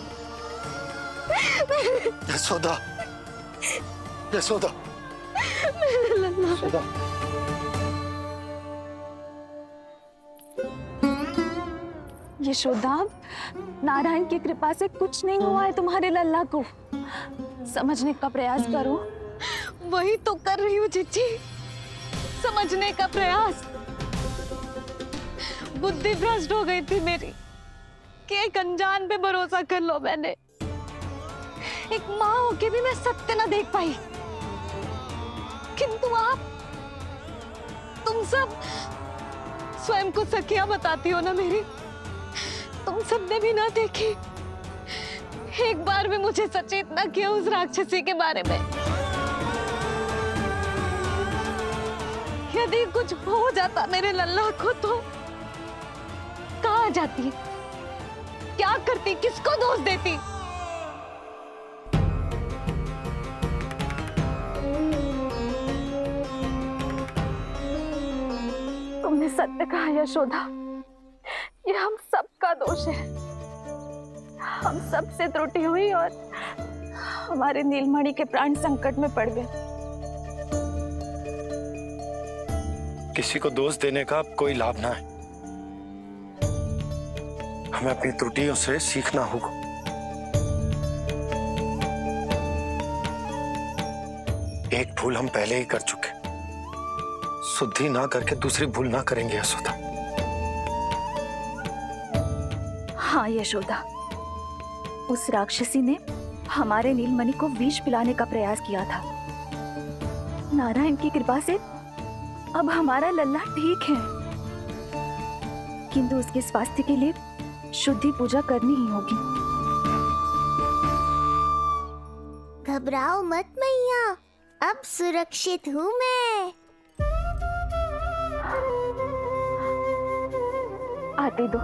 यशोदा, यशोदा, मेरे लल्ला। यशोदा। यशोदा, नारायण की कृपा से कुछ नहीं हुआ है तुम्हारे लल्ला को। समझने का प्रयास करो। वही तो कर रही हूँ चिच्ची, समझने का प्रयास। बुद्धि भ्रष्ट हो गई थी मेरी कि एक अनजान पे भरोसा कर लो मैंने। एक माँ होके भी मैं सत्य ना देख पाई। किंतु आप, तुम सब स्वयं को सखिया बताती हो ना मेरी। तुम सबने भी ना देखी, एक बार भी मुझे सचेत ना किया उस राक्षसी के बारे में। यदि कुछ हो जाता मेरे लल्ला को तो कहाँ जाती, क्या करती, किसको दोष देती? तुमने सत्य कहा यशोदा, ये हम सबका दोष है। हम सब से त्रुटि हुई और हमारे नीलमणि के प्राण संकट में पड़ गए। किसी को दोष देने का कोई लाभ ना है। हमें अपनी त्रुटियों से सीखना होगा। एक भूल हम पहले ही कर चुके, शुद्धि ना करके दूसरी भूल ना करेंगे यशोदा। हाँ यशोदा, उस राक्षसी ने हमारे नीलमणि को विष पिलाने का प्रयास किया था। नारायण की कृपा से अब हमारा लल्ला ठीक है, किंतु उसके स्वास्थ्य के लिए शुद्धि पूजा करनी ही होगी। घबराओ मत मैया, अब सुरक्षित हूँ मैं। आते दो।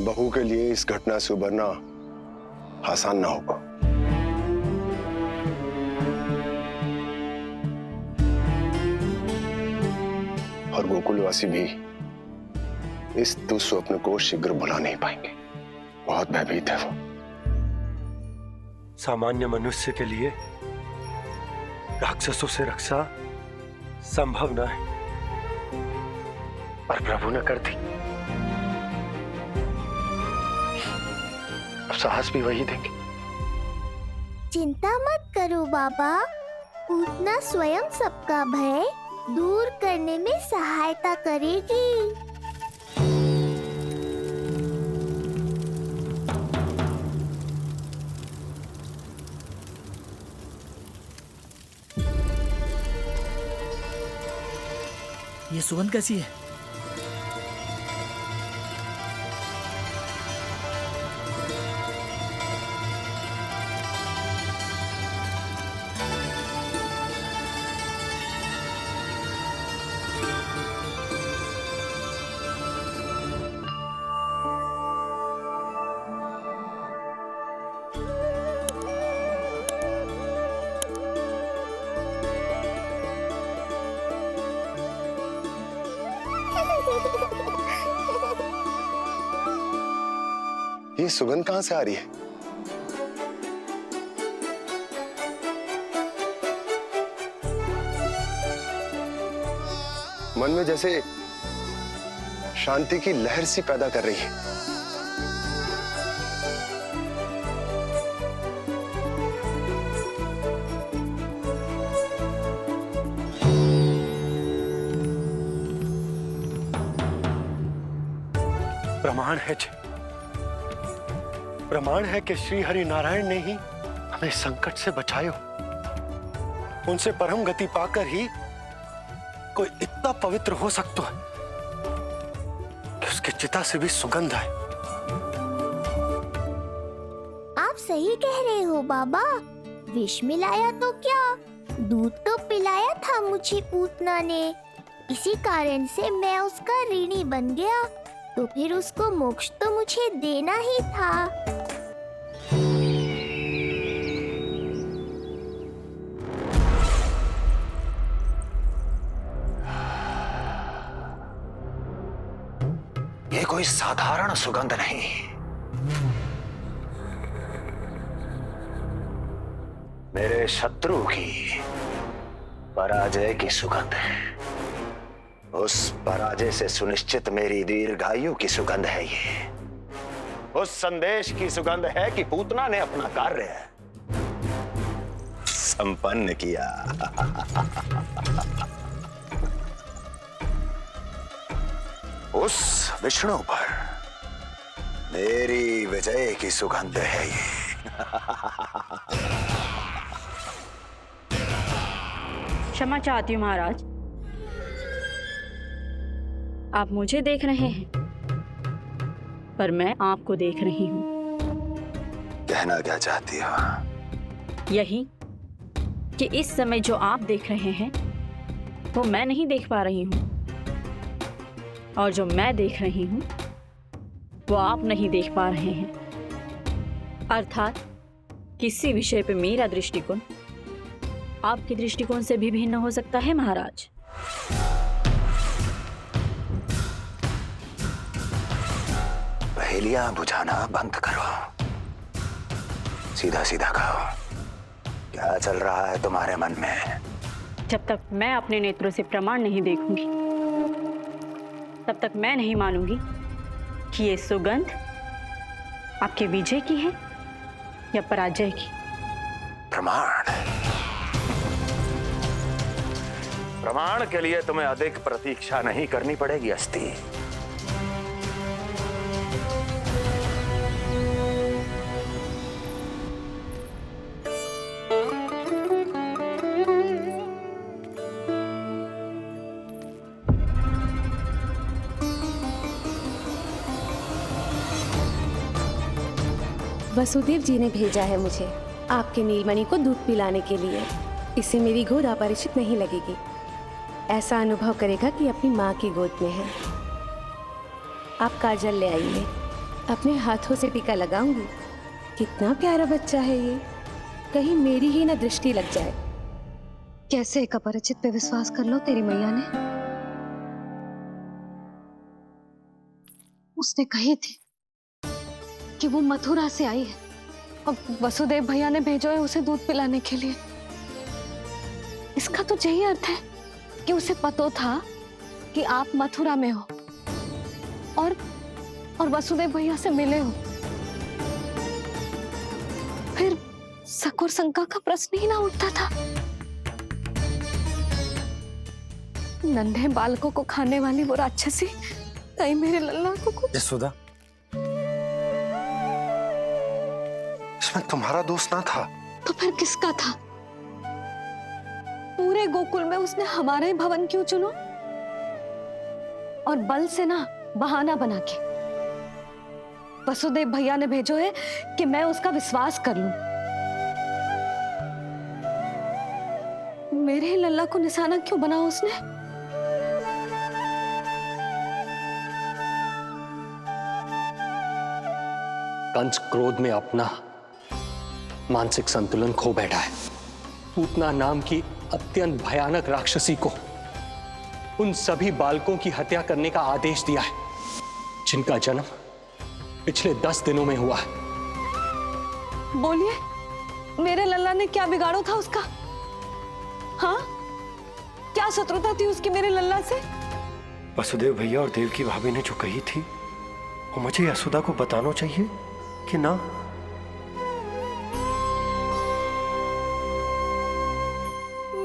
बहू के लिए इस घटना से उबरना आसान ना होगा। और गोकुलवासी भी इस दुस्वप्न को शीघ्र भुला नहीं पाएंगे। बहुत भयभीत है वो। सामान्य मनुष्य के लिए राक्षसों से रक्षा संभव न है, पर प्रभु ने कर दी। अब साहस भी वही देंगे। चिंता मत करो बाबा, पूतना स्वयं सबका भय दूर करने में सहायता करेगी। ये सुगंध कैसी है? ये सुगंध कहां से आ रही है? मन में जैसे शांति की लहर सी पैदा कर रही है। प्रमाण है कि श्री हरि नारायण ने ही हमें संकट से बचाए हो। उनसे परम गति पाकर ही कोई इतना पवित्र हो सकता है कि उसकी चिता से भी सुगंध है। आप सही कह रहे हो बाबा। विष मिलाया तो क्या, दूध तो पिलाया था मुझे पूतना ने। इसी कारण से मैं उसका ऋणी बन गया, तो फिर उसको मोक्ष तो मुझे देना ही था। ये कोई साधारण सुगंध नहीं, मेरे शत्रु की पराजय की सुगंध है। उस पराजय से सुनिश्चित मेरी दीर्घायु की सुगंध है ये। उस संदेश की सुगंध है कि पूतना ने अपना कार्य संपन्न किया। उस विष्णु पर मेरी विजय की सुगंध है ये। क्षमा चाहती हूँ महाराज, आप मुझे देख रहे हैं पर मैं आपको देख रही हूँ। कहना क्या चाहती हो? यही कि इस समय जो आप देख रहे हैं वो मैं नहीं देख पा रही हूँ, और जो मैं देख रही हूँ वो आप नहीं देख पा रहे हैं। अर्थात किसी विषय पे मेरा दृष्टिकोण आपके दृष्टिकोण से भी भिन्न हो सकता है महाराज। पहेलियां बुझाना बंद करो, सीधा सीधा कहो, क्या चल रहा है तुम्हारे मन में? जब तक मैं अपने नेत्रों से प्रमाण नहीं देखूंगी तब तक मैं नहीं मानूंगी कि ये सुगंध आपके विजय की है या पराजय की। प्रमाण के लिए तुम्हें अधिक प्रतीक्षा नहीं करनी पड़ेगी अस्ति। वसुदेव जी ने भेजा है मुझे आपके नीलमणि को दूध पिलाने के लिए। इससे मेरी गोद अपरिचित नहीं लगेगी, ऐसा अनुभव करेगा कि अपनी माँ की गोद में है। आप काजल ले आइए, अपने हाथों से टीका लगाऊंगी। कितना प्यारा बच्चा है ये, कहीं मेरी ही ना दृष्टि लग जाए। कैसे एक अपरिचित पे विश्वास कर लो तेरी मैया ने? उसने कही थी कि वो मथुरा से आई है और वसुदेव भैया ने भेजा है उसे दूध पिलाने के लिए। इसका तो यही अर्थ है कि उसे पता था कि आप मथुरा में हो और वसुदेव भैया से मिले हो। फिर शक और शंका का प्रश्न ही ना उठता था। नन्हे बालकों को खाने वाली वो राक्षसी कहीं मेरे लल्ला को यशोदा, इसमें तुम्हारा दोष ना था। तो फिर किसका था? पूरे गोकुल में उसने हमारा ही भवन क्यों चुना? और बल से ना बहाना बना के वसुदेव भैया ने भेजो है कि मैं उसका विश्वास कर लूं। मेरे ही लल्ला को निशाना क्यों बना उसने? कंस क्रोध में अपना मानसिक संतुलन खो बैठा है। पूतना नाम की अत्यंत भयानक राक्षसी को उन सभी बालकों की हत्या करने का आदेश दिया है जिनका जन्म पिछले 10 दिनों में हुआ है। बोलिए, मेरे लल्ला ने क्या बिगाड़ा था उसका? हाँ, क्या शत्रुता थी उसकी मेरे लल्ला से? वसुदेव भैया और देवकी भाभी ने जो कही थी वो मुझे यशोदा को बताना चाहिए कि ना?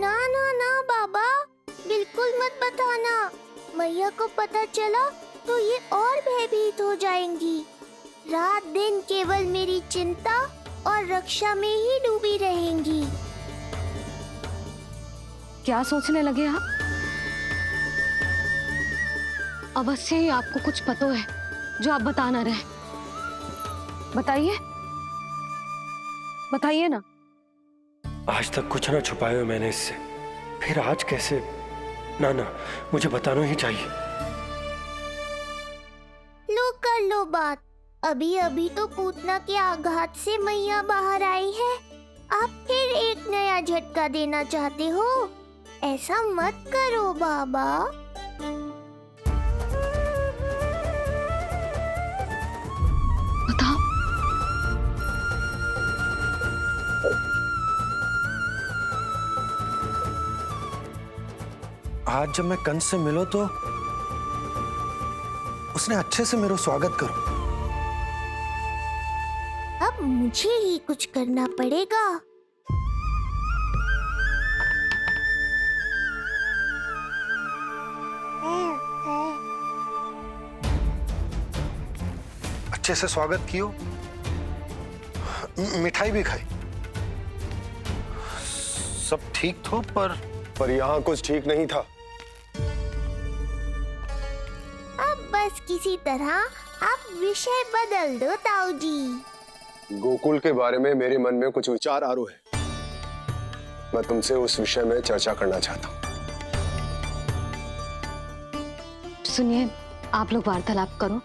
ना ना ना बाबा, बिल्कुल मत बताना। मैया को पता चला तो ये और भयभीत हो जाएंगी। रात दिन केवल मेरी चिंता और रक्षा में ही डूबी रहेंगी। क्या सोचने लगे आप? अवश्य ही आपको कुछ पता है जो आप बता ना रहे। बताइए, बताइए ना। आज तक कुछ ना छुपाया मैंने इससे, फिर आज कैसे? ना ना, मुझे बताना ही चाहिए। लो कर लो बात। अभी अभी तो पूतना के आघात से मैया बाहर आई है, आप फिर एक नया झटका देना चाहते हो? ऐसा मत करो बाबा। बताओ। आज जब मैं कंस से मिलो तो उसने अच्छे से मेरा स्वागत करो। अब मुझे ही कुछ करना पड़ेगा। अच्छे से स्वागत कियो, मिठाई भी खाई, सब ठीक तो, पर यहाँ कुछ ठीक नहीं था। अब बस किसी तरह आप विषय बदल दो ताऊ जी। गोकुल के बारे में मेरे मन में कुछ विचार आ रहे हैं। मैं तुमसे उस विषय में चर्चा करना चाहता हूँ। सुनिए, आप लोग वार्तालाप करो।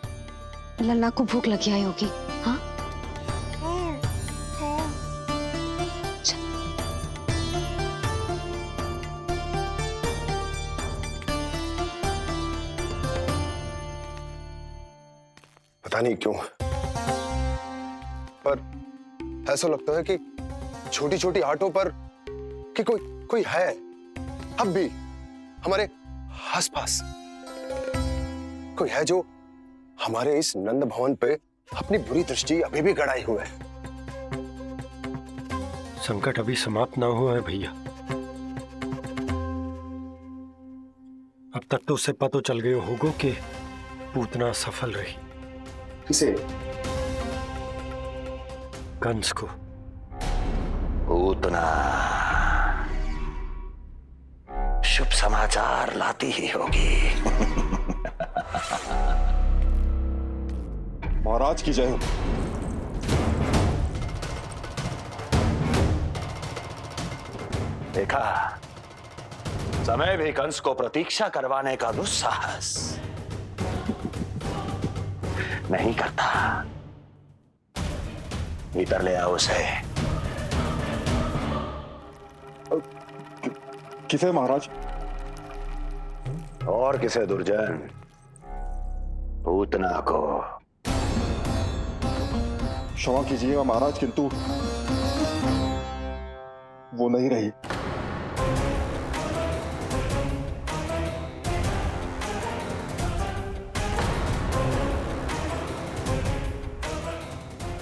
लल्ला को भूख लगी आई होगी। हाँ, पता नहीं क्यों, पर ऐसा लगता है कि छोटी छोटी आटों पर कि कोई है अब भी हमारे आसपास। कोई है जो हमारे इस नंद भवन पे अपनी बुरी दृष्टि अभी भी गड़ाए हुए है। संकट अभी समाप्त ना हुआ है भैया। अब तक तो उसे पता चल गया होगा कि पूतना सफल रही। किसे? कंस को। पूतना शुभ समाचार लाती ही होगी। महाराज की जय हो। देखा, समय भी कंस को प्रतीक्षा करवाने का दुस्साहस नहीं करता। भीतर ले आओ उसे। किसे महाराज? और किसे दुर्जन? पूतना को। क्षमा कीजिएगा महाराज, किंतु वो नहीं रही।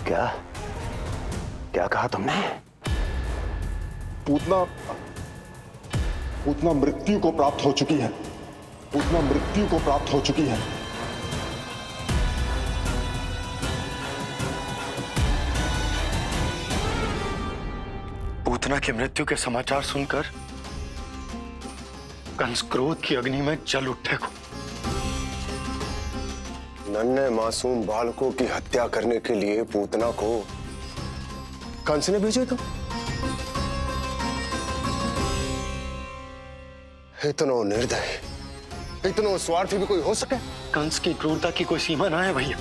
क्या क्या कहा तुमने? पूतना मृत्यु को प्राप्त हो चुकी है। पूतना मृत्यु को प्राप्त हो चुकी है। पूतना की मृत्यु के समाचार सुनकर कंस क्रोध की अग्नि में जल उठे को। नन्हे मासूम बालकों की हत्या करने के लिए पूतना को कंस ने भेजे तो इतना निर्दयी, इतना स्वार्थी भी कोई हो सके? कंस की क्रूरता की कोई सीमा ना है भैया।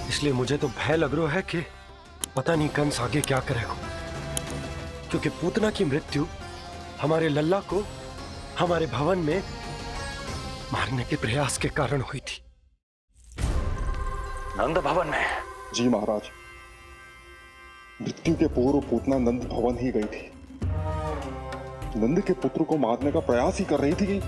इसलिए मुझे तो भय लग रहा है कि पता नहीं कंस आगे क्या करेगा, क्योंकि पूतना की मृत्यु हमारे लल्ला को हमारे भवन में मारने के प्रयास के कारण हुई थी। नंद भवन में? जी महाराज, मृत्यु के पूर्व पूतना नंद भवन ही गई थी। नंद के पुत्र को मारने का प्रयास ही कर रही थी।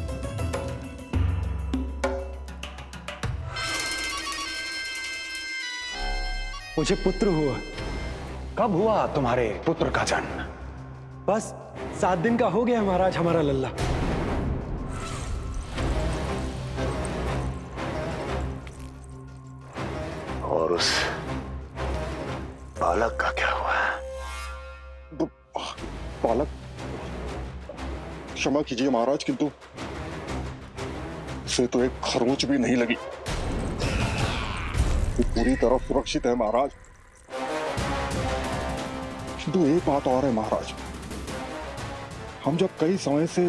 मुझे पुत्र हुआ। कब हुआ तुम्हारे पुत्र का जन्म? बस 7 दिन का हो गया महाराज हमारा लल्ला। और बालक का क्या हुआ? बालक, क्षमा कीजिए महाराज, किंतु उसे तो एक खरोंच भी नहीं लगी। वो पूरी तरह सुरक्षित है महाराज। किंतु एक बात और है महाराज, हम जब कई समय से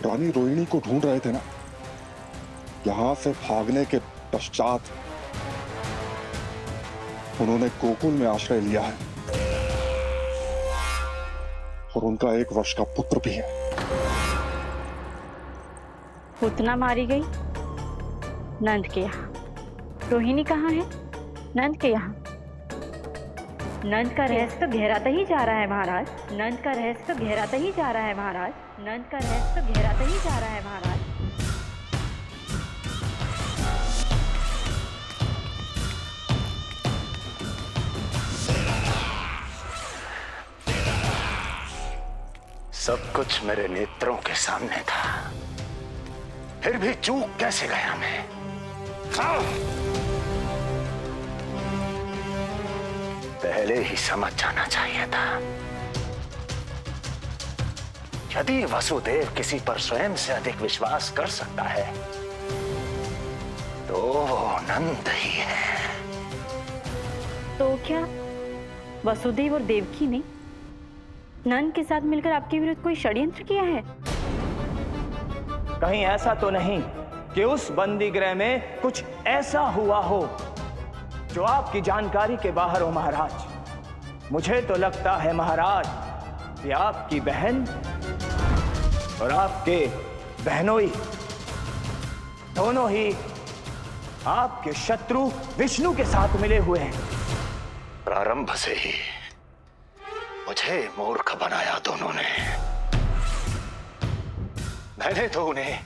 रानी रोहिणी को ढूंढ रहे थे ना, यहां से भागने के पश्चात उन्होंने गोकुल में आश्रय लिया है और उनका 1 वर्ष का पुत्र भी है। पूतना मारी गई नंद के यहाँ। रोहिणी कहाँ है? नंद के यहाँ। नंद का रहस्य तो गहराता ही जा रहा है महाराज। नंद का रहस्य तो गहराता ही जा रहा है महाराज। नंद का रहस्य तो गहराता ही जा रहा है महाराज। सब कुछ मेरे नेत्रों के सामने था, फिर भी चूक कैसे गया मैं? पहले ही समझ जाना चाहिए था। यदि वसुदेव किसी पर स्वयं से अधिक विश्वास कर सकता है तो वो नंद ही है। तो क्या वसुदेव और देवकी ने नंद के साथ मिलकर आपके विरुद्ध कोई षड्यंत्र किया है? कहीं ऐसा तो नहीं कि उस बंदी गृह में कुछ ऐसा हुआ हो जो आपकी जानकारी के बाहर हो महाराज। मुझे तो लगता है महाराज कि आपकी बहन और आपके बहनोई दोनों ही आपके शत्रु विष्णु के साथ मिले हुए हैं। प्रारंभ से ही मुझे मूर्ख बनाया दोनों ने। मैंने तो उन्हें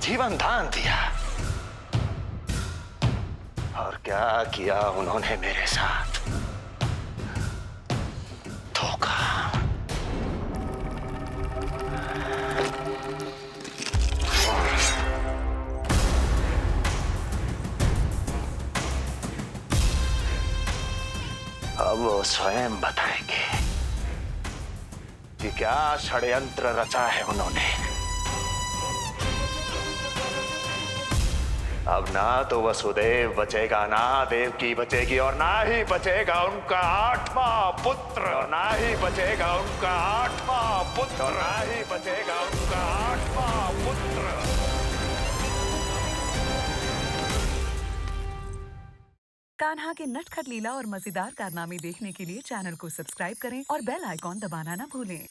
जीवन दान दिया और क्या किया उन्होंने मेरे साथ? धोखा। अब वो स्वयं बताएंगे कि क्या षड्यंत्र रचा है उन्होंने। अब ना तो वसुदेव बचेगा, ना देवकी बचेगी, और ना ही बचेगा उनका 8वां पुत्र, ना ही बचेगा उनका 8वां पुत्र, ना ही बचेगा उनका 8वां पुत्र। कान्हा के नटखट लीला और मजेदार कारनामे देखने के लिए चैनल को सब्सक्राइब करें और बेल आइकॉन दबाना ना भूलें।